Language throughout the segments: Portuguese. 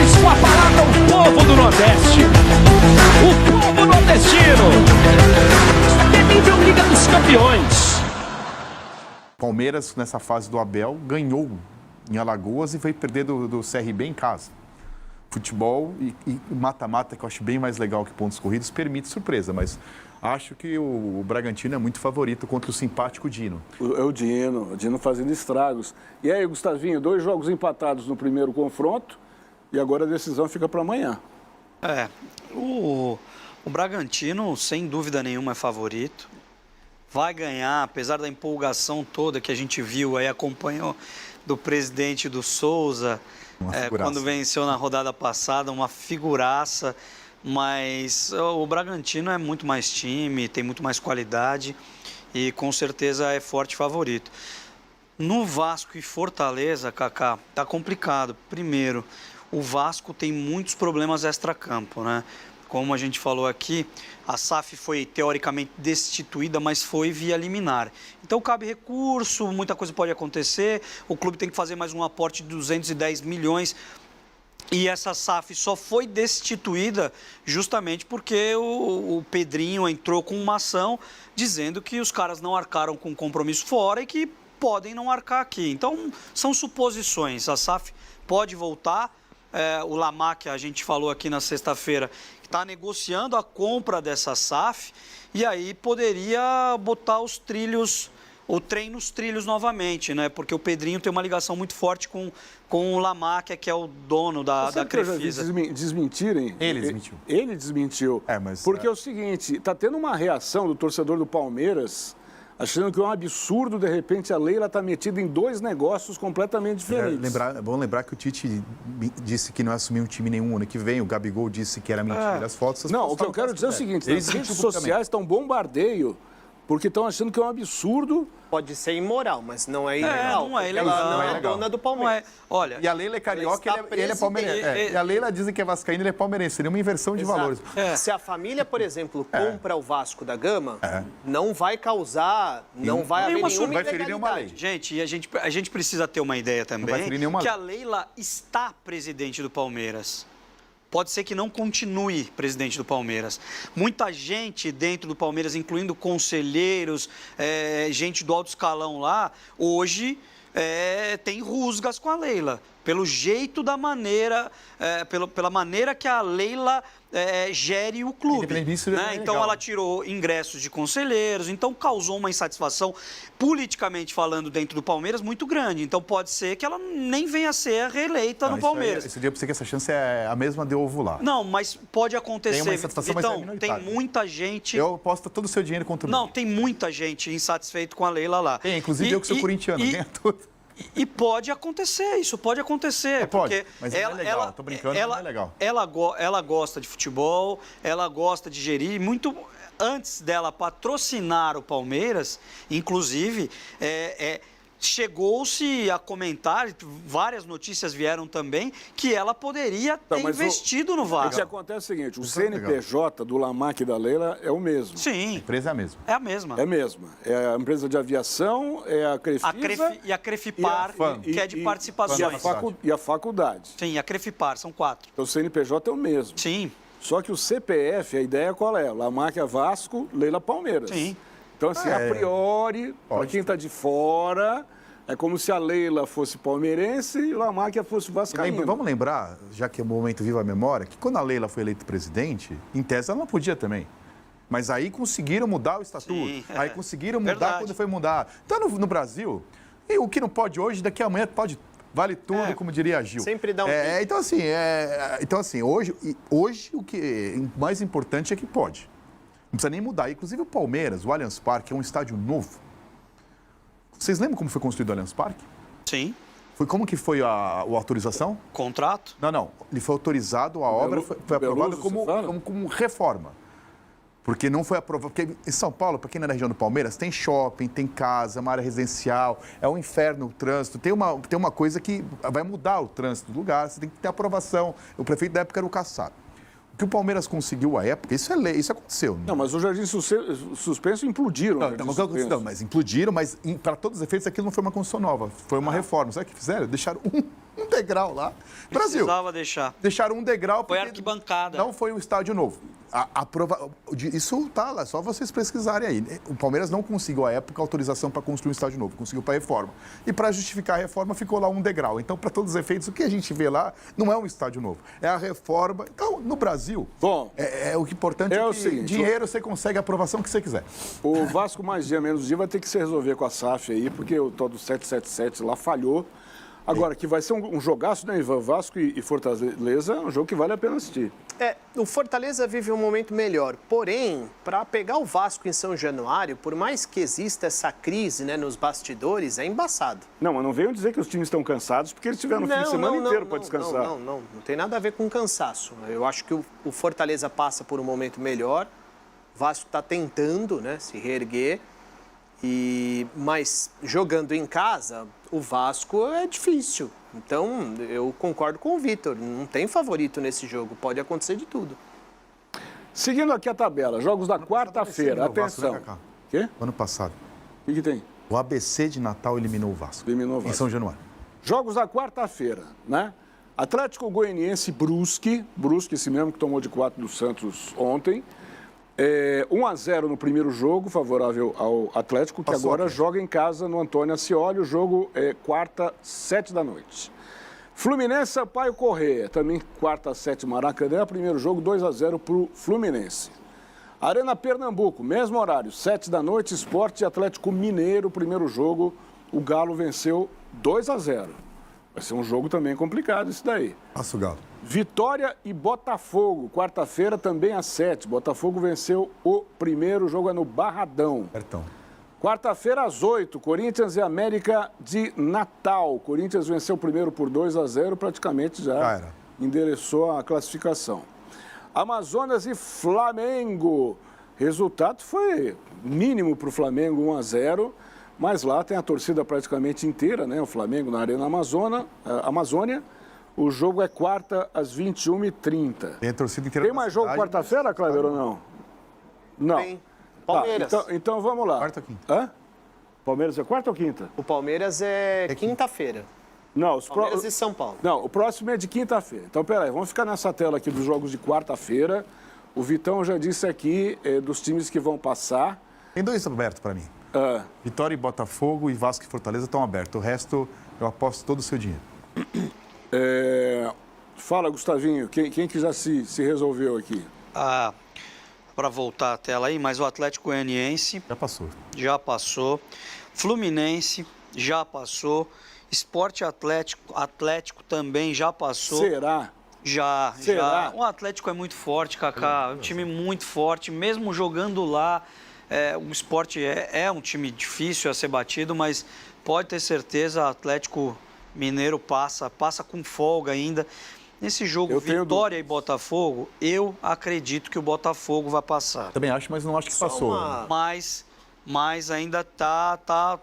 mais com a parada o povo do Nordeste. O povo nordestino. Isso aqui é nível Liga dos Campeões. Palmeiras, nessa fase do Abel, ganhou em Alagoas e veio perder do CRB em casa. Futebol e mata-mata, que eu acho bem mais legal que pontos corridos, permite surpresa, mas acho que o Bragantino é muito favorito contra o simpático Dino. É o Dino fazendo estragos. E aí, Gustavinho, 2 jogos empatados no primeiro confronto e agora a decisão fica para amanhã. O Bragantino, sem dúvida nenhuma, é favorito. Vai ganhar, apesar da empolgação toda que a gente viu aí, acompanhou do presidente do Souza, quando venceu na rodada passada, uma figuraça, mas o Bragantino é muito mais time, tem muito mais qualidade e com certeza é forte favorito. No Vasco e Fortaleza, Kaká, tá complicado. Primeiro, o Vasco tem muitos problemas extracampo, né? Como a gente falou aqui, a SAF foi teoricamente destituída, mas foi via liminar. Então cabe recurso, muita coisa pode acontecer, o clube tem que fazer mais um aporte de 210 milhões e essa SAF só foi destituída justamente porque o Pedrinho entrou com uma ação dizendo que os caras não arcaram com compromisso fora e que podem não arcar aqui. Então são suposições, a SAF pode voltar. O Lamar, que a gente falou aqui na sexta-feira, está negociando a compra dessa SAF e aí poderia botar o trem nos trilhos novamente, né? Porque o Pedrinho tem uma ligação muito forte com o Lamar, que é o dono da Crefisa. Desmentirem? Ele desmentiu. Ele desmentiu. Porque é o seguinte, está tendo uma reação do torcedor do Palmeiras achando que é um absurdo, de repente, a Leila está metida em 2 negócios completamente diferentes. Vamos lembrar que o Tite disse que não ia assumir um time nenhum ano que vem, o Gabigol disse que era mentira, as fotos... Não, o que eu quero dizer é o seguinte, as redes sociais estão um bombardeio, porque estão achando que é um absurdo. Pode ser imoral, mas não é ilegal. Não é ilegal. Ela não é dona do Palmeiras. Olha, e a Leila é carioca e ele é palmeirense. E a Leila dizem que é vascaína e ele é palmeirense. Seria uma inversão de valores. Se a família, por exemplo, compra o Vasco da Gama, não vai causar, não vai haver nenhuma ilegalidade. Gente, e a gente precisa ter uma ideia também que a Leila está presidente do Palmeiras. Pode ser que não continue presidente do Palmeiras. Muita gente dentro do Palmeiras, incluindo conselheiros, gente do alto escalão lá, hoje tem rusgas com a Leila. Pelo jeito da maneira, pela maneira que a Leila gere o clube. Né? Então ela tirou ingressos de conselheiros, então causou uma insatisfação, politicamente falando, dentro do Palmeiras muito grande. Então pode ser que ela nem venha a ser reeleita no Palmeiras. Esse dia eu pensei que essa chance é a mesma de ovo lá. Não, mas pode acontecer. Tem uma insatisfação, então, mas tem muita gente... Eu aposto todo o seu dinheiro contra o Não, tem muita gente insatisfeita com a Leila lá. Inclusive eu que sou corintiano, ganha tudo. E pode acontecer, isso pode acontecer. Pode, mas não é legal, tô brincando, não é legal. Ela gosta de futebol, ela gosta de gerir, muito antes dela patrocinar o Palmeiras, inclusive, chegou-se a comentar, várias notícias vieram também, que ela poderia ter investido no Vasco. O que acontece é o seguinte, o CNPJ do Lamar e da Leila é o mesmo. Sim. A empresa é a mesma. É a mesma. É a mesma. É a empresa de aviação, é a Crefisa... E a Crefipar, que é de participações. E a faculdade. Sim, a Crefipar, são 4. Então o CNPJ é o mesmo. Sim. Só que o CPF, a ideia qual é? Lamar é Vasco, Leila Palmeiras. Sim. Então, assim, a priori, para quem está de fora, é como se a Leila fosse palmeirense e o Lamáquia fosse vascaíno. Vamos lembrar, já que é o momento viva a memória, que quando a Leila foi eleita presidente, em tese ela não podia também. Mas aí conseguiram mudar o estatuto. Sim, aí conseguiram mudar quando foi mudar. Então, no Brasil, e o que não pode hoje, daqui a amanhã pode... Vale tudo, como diria a Gil. Sempre dá um... Então, assim, hoje o que mais importante é que pode. Não precisa nem mudar. Inclusive o Palmeiras, o Allianz Parque, é um estádio novo. Vocês lembram como foi construído o Allianz Parque? Sim. Como que foi a autorização? Contrato? Não. Ele foi autorizado, a obra foi aprovada como reforma. Porque não foi aprovado. Porque em São Paulo, para quem não é da região do Palmeiras, tem shopping, tem casa, uma área residencial, é um inferno o trânsito. Tem uma coisa que vai mudar o trânsito do lugar, você tem que ter aprovação. O prefeito da época era o Kassab. O que o Palmeiras conseguiu à época, isso é lei, isso aconteceu. Não, mas o Jardim Suspenso implodiram. Mas implodiram, mas para todos os efeitos aquilo não foi uma construção nova, foi uma reforma. Sabe o que fizeram? Deixaram um degrau lá. Brasil. Precisava deixar. Deixaram um degrau Foi porque arquibancada. não foi um estádio novo. Isso tá lá, só vocês pesquisarem aí. O Palmeiras não conseguiu, à época, autorização para construir um estádio novo, conseguiu para reforma. E para justificar a reforma, ficou lá um degrau. Então, para todos os efeitos, o que a gente vê lá não é um estádio novo, é a reforma. Então, no Brasil, bom, o que importante é que seguinte, dinheiro você consegue a aprovação que você quiser. O Vasco mais dia, menos dia vai ter que se resolver com a SAF aí, porque o tal do 777 lá falhou. Agora, que vai ser um jogaço, né, Ivan? Vasco e Fortaleza, um jogo que vale a pena assistir. O Fortaleza vive um momento melhor. Porém, para pegar o Vasco em São Januário, por mais que exista essa crise, né, nos bastidores, é embaçado. Não, mas não venham dizer que os times estão cansados, porque eles tiveram o fim de semana inteiro para descansar. Não tem nada a ver com cansaço. Eu acho que o Fortaleza passa por um momento melhor. O Vasco está tentando, né, se reerguer. Mas jogando em casa, o Vasco é difícil. Então, eu concordo com o Vitor. Não tem favorito nesse jogo. Pode acontecer de tudo. Seguindo aqui a tabela, jogos da quarta-feira. Atenção. Vasco, né, Quê? Ano passado. O que tem? O ABC de Natal eliminou o Vasco. Eliminou o Vasco. Em São Januário. Jogos da quarta-feira, né? Atlético Goianiense Brusque, esse mesmo que tomou de 4 do Santos ontem. 1-0 no primeiro jogo, favorável ao Atlético, que Passou, agora cara. joga em casa no Antônio Ascioli. O jogo é quarta, 7 da noite. Fluminense Sampaio Corrêa, também quarta, 7 Maracanã. Primeiro jogo, 2-0 para o Fluminense. Arena Pernambuco, mesmo horário, 7 da noite, Sport e Atlético Mineiro. Primeiro jogo, o Galo venceu 2-0. Vai ser um jogo também complicado isso daí. Passa o Galo. Vitória e Botafogo, quarta-feira também às 7. Botafogo venceu o primeiro jogo, é no Barradão. Bertão. Quarta-feira às 8, Corinthians e América de Natal. Corinthians venceu o primeiro por 2-0, praticamente já endereçou a classificação. Amazonas e Flamengo. Resultado foi mínimo para o Flamengo, 1-0. Mas lá tem a torcida praticamente inteira, né? O Flamengo na Arena Amazônia. O jogo é quarta, às 21h30. Tem a torcida inteira. Tem mais jogo quarta-feira, Cleber, ou não? Não. Tem. Palmeiras. Então vamos lá. Quarta ou quinta? Hã? Palmeiras é quarta ou quinta? O Palmeiras é quinta-feira. Não, Palmeiras e São Paulo. Não, o próximo é de quinta-feira. Então, peraí, vamos ficar nessa tela aqui dos jogos de quarta-feira. O Vitão já disse aqui dos times que vão passar. Tem dois abertos para mim. Vitória e Botafogo e Vasco e Fortaleza estão abertos. O resto, eu aposto todo o seu dinheiro. Fala, Gustavinho, quem que já se resolveu aqui? Para voltar a tela aí, mas o Atlético Goianiense... Já passou. Fluminense já passou. Sport Atlético também já passou. Será? Já. O Atlético é muito forte, Kaká. É um time muito forte, mesmo jogando lá. O Sport é um time difícil a ser batido, mas pode ter certeza, o Atlético Mineiro passa com folga ainda. Nesse jogo, Vitória e Botafogo, eu acredito que o Botafogo vai passar. Também acho, mas não acho que passou. Mas ainda tá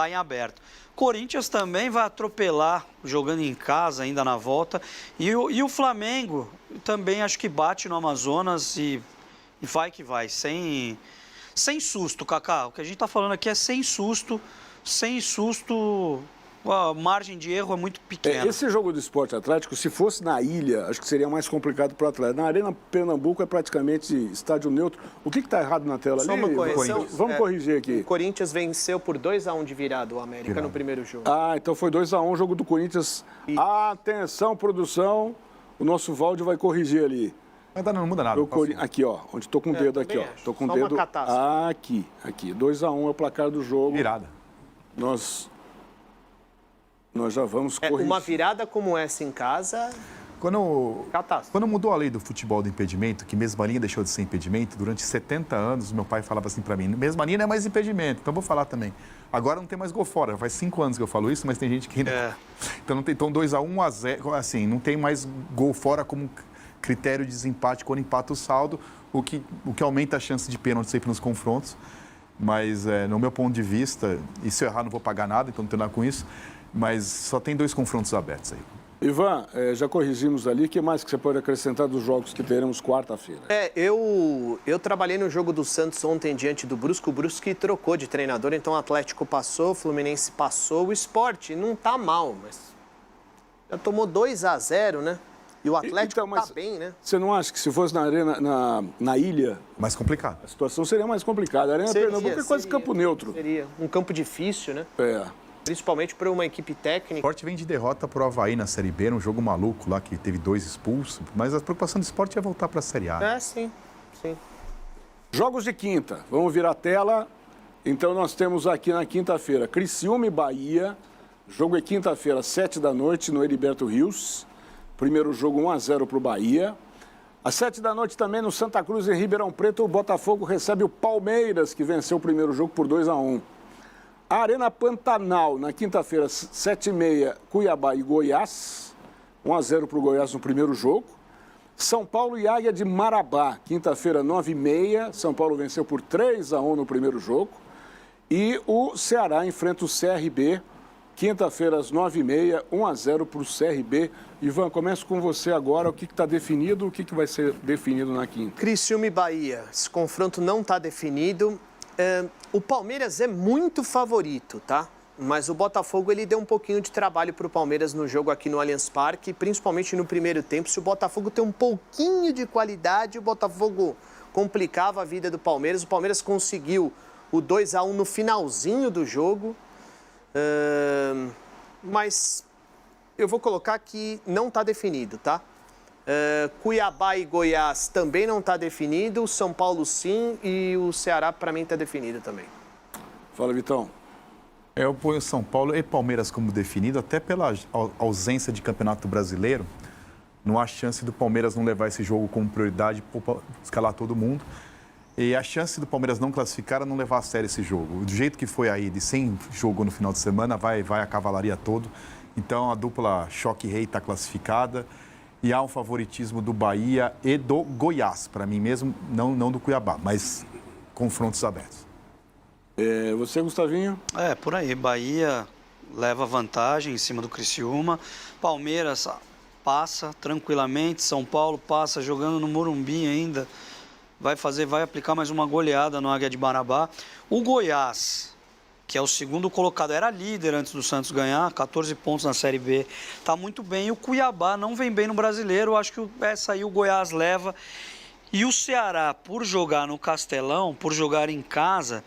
em aberto. Corinthians também vai atropelar, jogando em casa, ainda na volta. E o Flamengo também acho que bate no Amazonas e vai que vai, sem susto, Kaká. O que a gente está falando aqui é sem susto, a margem de erro é muito pequena. Esse jogo do Sport Atlético, se fosse na ilha, acho que seria mais complicado para o Atlético. Na Arena Pernambuco é praticamente estádio neutro. O que está errado na tela Só ali? uma correção. Vamos corrigir aqui. O Corinthians venceu por 2-1 de virada o América no primeiro jogo. Então foi 2-1 o jogo do Corinthians. Atenção, produção. O nosso Valde vai corrigir ali. Mas não muda nada. Aqui, ó. Onde estou com o dedo aqui, ó. Estou com o dedo aqui. 2-1 é o placar do jogo. Virada. Nós já vamos corrigir. Uma virada como essa em casa... Quando mudou a lei do futebol do impedimento, que mesma linha deixou de ser impedimento, durante 70 anos meu pai falava assim para mim, mesma linha não é mais impedimento, então vou falar também. Agora não tem mais gol fora, faz 5 anos que eu falo isso, mas tem gente que ainda... Então não tem 2-1, 1-0, assim, não tem mais gol fora como critério de desempate quando empata o saldo, o que aumenta a chance de pênalti sempre nos confrontos. Mas, no meu ponto de vista, e se eu errar não vou pagar nada, então não tem nada com isso, mas só tem 2 confrontos abertos aí. Ivan, já corrigimos ali. O que mais que você pode acrescentar dos jogos que teremos quarta-feira? Eu trabalhei no jogo do Santos ontem diante do Brusque. O Brusque trocou de treinador, então o Atlético passou, o Fluminense passou. O Sport não tá mal, mas Já tomou 2-0, né? E o Atlético então, tá bem, né? Você não acha que se fosse na arena, na ilha, Mais complicado. a situação seria mais complicada? A Arena Pernambuco é quase campo neutro. Seria um campo difícil, né? É. Principalmente para uma equipe O técnica. Sport vem de derrota pro Avaí na Série B, num jogo maluco lá que teve 2 expulsos. Mas a preocupação do Sport é voltar para a Série A. Sim. Jogos de quinta. Vamos virar a tela. Então nós temos aqui na quinta-feira Criciúma e Bahia. Jogo é quinta-feira, 19h, no Heriberto Rios. Primeiro jogo 1-0 para o Bahia. Às 19h também no Santa Cruz, em Ribeirão Preto, o Botafogo recebe o Palmeiras, que venceu o primeiro jogo por 2-1. A Arena Pantanal, na quinta-feira, 19h, Cuiabá e Goiás. 1-0 para o Goiás no primeiro jogo. São Paulo e Águia de Marabá, quinta-feira, 9h30. São Paulo venceu por 3-1 no primeiro jogo. E o Ceará enfrenta o CRB, quinta-feira, às 9h30, 1-0 para o CRB. Ivan, começo com você agora. O que está definido, o que vai ser definido na quinta? Criciúma e Bahia. Esse confronto não está definido. O Palmeiras é muito favorito, tá? Mas o Botafogo, ele deu um pouquinho de trabalho para o Palmeiras no jogo aqui no Allianz Parque, principalmente no primeiro tempo. Se o Botafogo tem um pouquinho de qualidade, o Botafogo complicava a vida do Palmeiras. O Palmeiras conseguiu o 2-1 no finalzinho do jogo. Mas eu vou colocar que não está definido, tá? Cuiabá e Goiás também não está definido, São Paulo sim e o Ceará para mim está definido também. Fala, Vitão. Eu ponho São Paulo e Palmeiras como definido, até pela ausência de Campeonato Brasileiro. Não há chance do Palmeiras não levar esse jogo como prioridade, escalar todo mundo. E a chance do Palmeiras não classificar é não levar a sério esse jogo. Do jeito que foi aí, de sem jogo no final de semana, vai a cavalaria todo. Então a dupla Choque Rei está classificada. E há um favoritismo do Bahia e do Goiás, para mim mesmo, não do Cuiabá, mas confrontos abertos. Você, Gustavinho? Por aí. Bahia leva vantagem em cima do Criciúma. Palmeiras passa tranquilamente. São Paulo passa jogando no Morumbi ainda. Vai aplicar mais uma goleada no Águia de Marabá. O Goiás, que é o segundo colocado, era líder antes do Santos ganhar, 14 pontos na Série B, está muito bem. E o Cuiabá não vem bem no Brasileiro, acho que essa aí o Goiás leva. E o Ceará, por jogar no Castelão, por jogar em casa...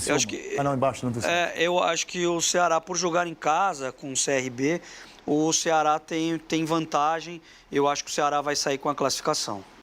Eu acho que, embaixo não tem. eu acho que o Ceará, por jogar em casa com o CRB, o Ceará tem vantagem. Eu acho que o Ceará vai sair com a classificação.